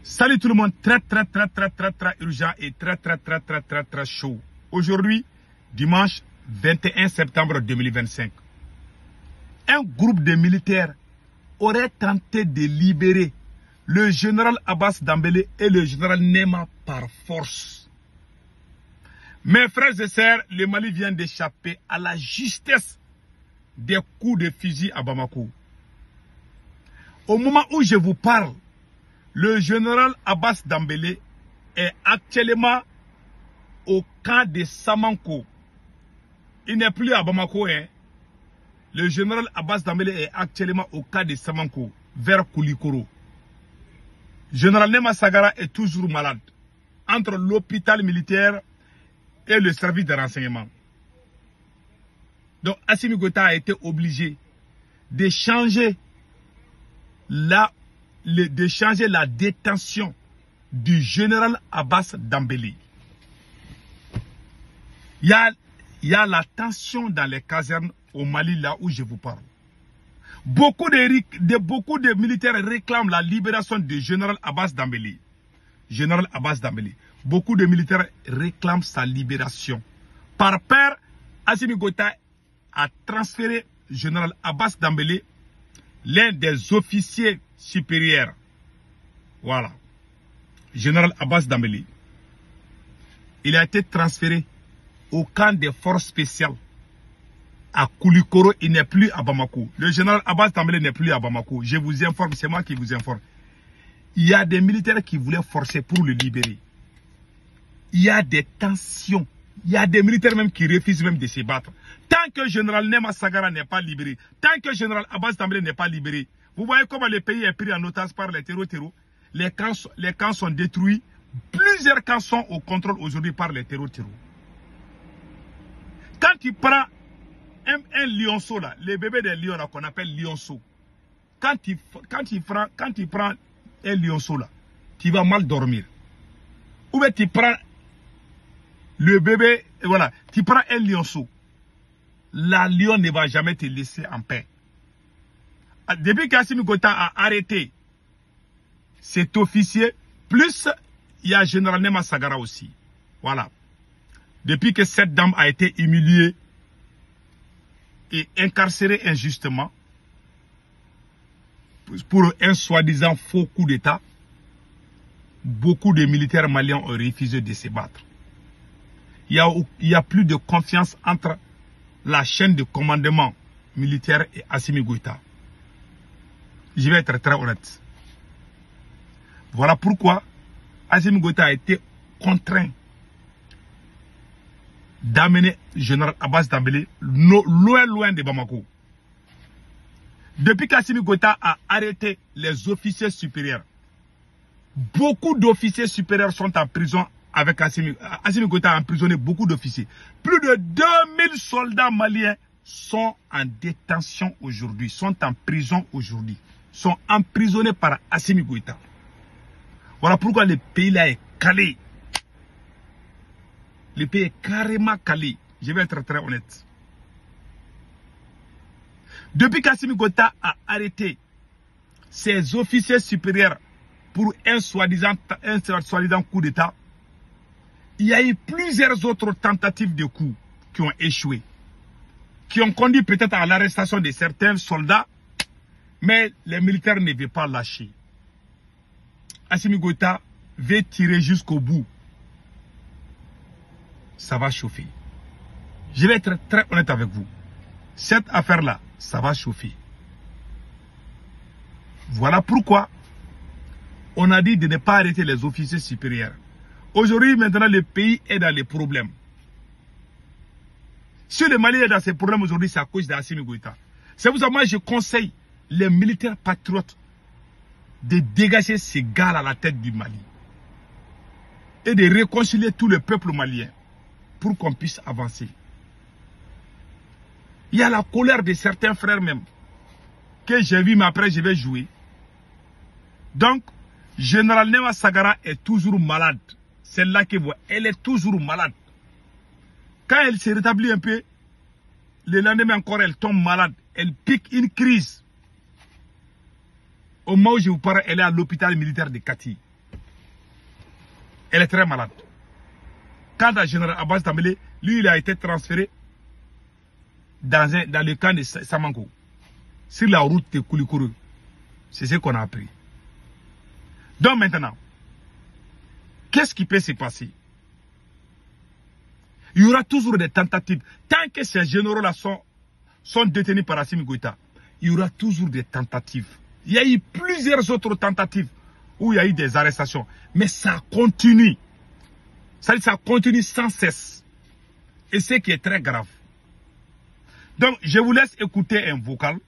Salut tout le monde, très urgent et très chaud. Aujourd'hui, dimanche 21 septembre 2025, un groupe de militaires aurait tenté de libérer le général Abbas Dambélé et le général Nema par force. Mes frères et sœurs, le Mali vient d'échapper à la justesse des coups de fusil à Bamako. Au moment où je vous parle, le général Abbas Dambélé est actuellement au camp de Samanko. Il n'est plus à Bamako. Le général Abbas Dambélé est actuellement au camp de Samanko, vers Koulikoro. Général Nema Sagara est toujours malade, entre l'hôpital militaire et le service de renseignement. Donc Assimi Goïta a été obligé de changer la détention du général Abbas Dambélé. Il y a la tension dans les casernes au Mali, là où je vous parle. Beaucoup de militaires réclament la libération du général Abbas Dambélé. Général Abbas Dambélé. Beaucoup de militaires réclament sa libération. Par peur, Assimi Goïta a transféré général Abbas Dambélé, l'un des officiers supérieurs. Voilà. Général Abbas Dambélé. Il a été transféré au camp des forces spéciales à Koulikoro. Il n'est plus à Bamako. Le général Abbas Dambélé n'est plus à Bamako. Je vous informe, c'est moi qui vous informe. Il y a des militaires qui voulaient forcer pour le libérer. Il y a des tensions. Il y a des militaires même qui refusent même de se battre. Tant que le général Nema Sagara n'est pas libéré, tant que le général Abbas Dambélé n'est pas libéré, vous voyez comment le pays est pris en otage par les terreaux. Les camps sont détruits. Plusieurs camps sont au contrôle aujourd'hui par les terreaux. Quand tu prends un lionceau là, les bébés des lions qu'on appelle lionceau, quand tu prends un lionceau là, tu vas mal dormir. Ou bien tu prends le bébé, voilà, tu prends un lionceau, la lion ne va jamais te laisser en paix. Depuis qu'Assimi Goïta a arrêté cet officier, plus il y a général Nema Sagara aussi. Voilà. Depuis que cette dame a été humiliée et incarcérée injustement pour un soi-disant faux coup d'État, beaucoup de militaires maliens ont refusé de se battre. Il y a plus de confiance entre la chaîne de commandement militaire et Assimi Goïta. Je vais être très honnête. Voilà pourquoi Assimi Goïta a été contraint d'amener le général Abbas Dambélé loin de Bamako. Depuis qu'Assimi Goïta a arrêté les officiers supérieurs, beaucoup d'officiers supérieurs sont en prison avec Assimi Goïta a emprisonné beaucoup d'officiers. Plus de 2000 soldats maliens sont en détention aujourd'hui, sont en prison aujourd'hui, sont emprisonnés par Assimi Goïta. Voilà pourquoi le pays là est calé. Le pays est carrément calé. Je vais être très honnête. Depuis qu'Assimi Goïta a arrêté ses officiers supérieurs pour un soi-disant coup d'État, il y a eu plusieurs autres tentatives de coups qui ont échoué, qui ont conduit peut-être à l'arrestation de certains soldats, mais les militaires ne veulent pas lâcher. Assimi Goïta veut tirer jusqu'au bout. Ça va chauffer. Je vais être très honnête avec vous. Cette affaire-là, ça va chauffer. Voilà pourquoi on a dit de ne pas arrêter les officiers supérieurs. Aujourd'hui, maintenant, le pays est dans les problèmes. Si le Mali est dans ces problèmes aujourd'hui, c'est à cause d'Assimi Goïta. C'est pour ça que moi, je conseille les militaires patriotes de dégager ces gars à la tête du Mali et de réconcilier tout le peuple malien pour qu'on puisse avancer. Il y a la colère de certains frères même que j'ai vu, mais après je vais jouer. Donc, général Nema Sagara est toujours malade. Celle-là que vous voyez, elle est toujours malade. Quand elle se rétablit un peu, le lendemain encore, elle tombe malade. Elle pique une crise. Au moment où je vous parle, elle est à l'hôpital militaire de Kati. Elle est très malade. Quant à général Abbas Dambélé, lui, il a été transféré dans le camp de Samango, sur la route de Koulikoro. C'est ce qu'on a appris. Donc maintenant, qu'est-ce qui peut se passer? Il y aura toujours des tentatives. Tant que ces généraux-là sont détenus par Assimi Goïta, il y aura toujours des tentatives. Il y a eu plusieurs autres tentatives où il y a eu des arrestations. Mais ça continue. Ça continue sans cesse. Et ce qui est très grave. Donc, je vous laisse écouter un vocal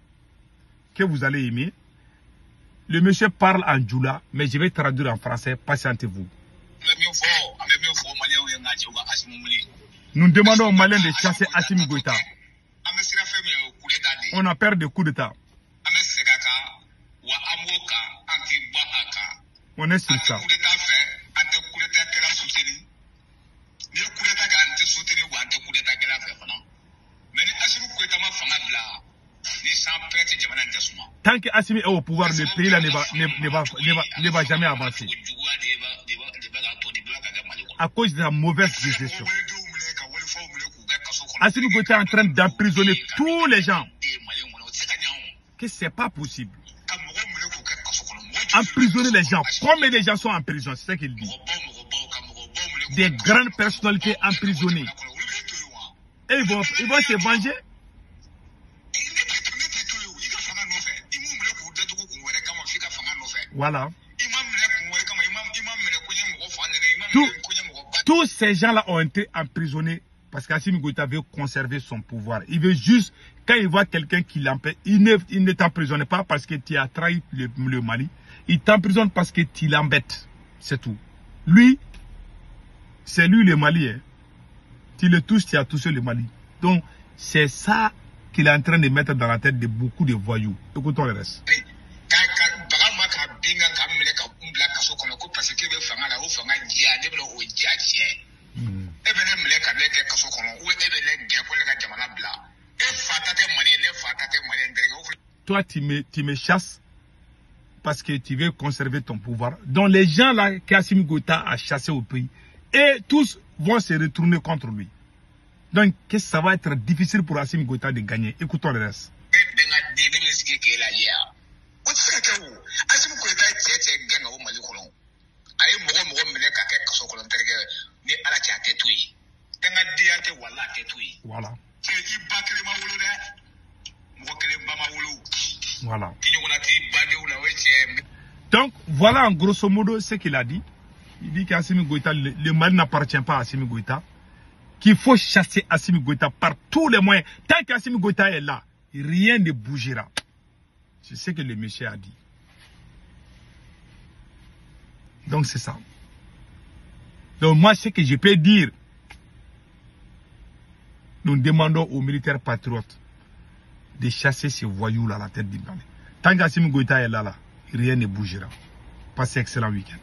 que vous allez aimer. Le monsieur parle en djoula, mais je vais traduire en français. Patientez-vous. Nous demandons aux Maliens de chasser Assimi Goïta. On a peur de coup d'État. On est sur ça. Tant que Assimi est au pouvoir, le pays là ne va jamais avancer. À cause de la mauvaise gestion. Assimi Goïta est en train d'emprisonner tous les gens. Que c'est pas possible. Emprisonner les gens. Combien de gens sont en prison? C'est ce qu'il dit. Des grandes personnalités emprisonnées. Et ils vont se venger. Voilà. Tous ces gens-là ont été emprisonnés parce qu'Assimi Goïta veut conserver son pouvoir. Il veut juste, quand il voit quelqu'un qui l'empêche, il ne t'emprisonne pas parce que tu as trahi le Mali. Il t'emprisonne parce que tu l'embêtes. C'est tout. Lui, c'est lui le Mali. Hein. Tu le touches, tu as touché le Mali. Donc, c'est ça qu'il est en train de mettre dans la tête de beaucoup de voyous. Écoutons le reste. Toi, tu me chasses parce que tu veux conserver ton pouvoir. Donc les gens là qu'Assimi Goïta a chassé au pays, et tous vont se retourner contre lui. Donc que ça va être difficile pour Assimi Goïta de gagner. Écoutons le reste. Voilà. Voilà. Donc, voilà en grosso modo ce qu'il a dit. Il dit qu'Assimi Goïta, le Mali n'appartient pas à Assimi Goïta. Qu'il faut chasser Assimi Goïta par tous les moyens. Tant qu'Assimi Goïta est là, rien ne bougera. C'est ce que le monsieur a dit. Donc, c'est ça. Donc, moi, ce que je peux dire, nous demandons aux militaires patriotes de chasser ces voyous-là à la tête du Mali. Tant qu'Assimi Goïta est là, rien ne bougera. Passez un excellent week-end.